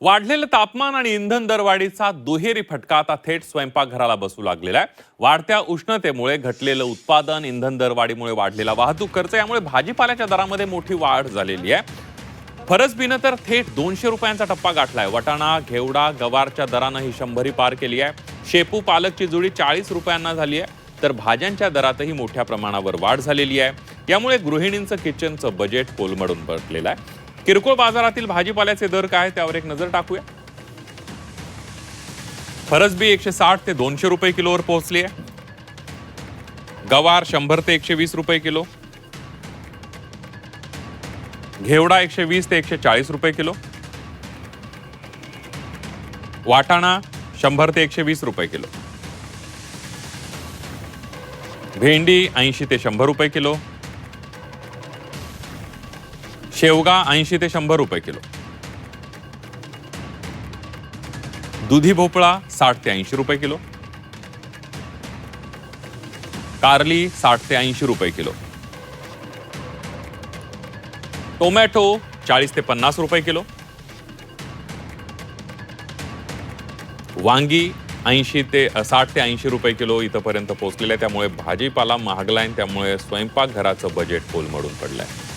वाढलेलं तापमान आणि इंधन दरवाढीचा दुहेरी फटका आता थेट स्वयंपाकघराला बसू लागलेला आहे. वाढत्या उष्णतेमुळे घटलेलं उत्पादन, इंधन दरवाढीमुळे वाढलेला वाहतूक खर्च यामुळे भाजीपाल्याच्या दरामध्ये मोठी वाढ झालेली आहे. फरसबीनं तर थेट 200 रुपयांचा टप्पा गाठलाय. वटाणा, घेवडा, गवारच्या दरानं ही 100 पार केली आहे. शेपू, पालकची जुडी 40 रुपयांना झाली आहे. तर भाज्यांच्या दरातही मोठ्या प्रमाणावर वाढ झालेली आहे. यामुळे गृहिणींचं किचनचं बजेट कोलमडून पडलेलं आहे. किरकोळ बाजारातील भाजीपाल्याचे दर काय त्यावर एक नजर टाकूया. फरसबी 160 ते 200 रुपये किलोवर पोहोचली आहे. गवार 100 ते 120 रुपये किलो. घेवडा 120 ते 140 रुपये किलो. वाटाणा 100 ते 120 रुपये किलो. भेंडी 80 ते 100 रुपये किलो. शेवगा 80 ते 100 रुपये किलो. दुधी भोपळा 60 ते 80 रुपये किलो. कारली 60 ते 80 रुपये किलो. टोमॅटो 40 ते 50 रुपये किलो. वांगी 60 ते 80 रुपये किलो इथपर्यंत पोहोचलेले आहे. त्यामुळे भाजीपाला महागलाय, त्यामुळे स्वयंपाकघराचं बजेट कोलमडून पडलंय.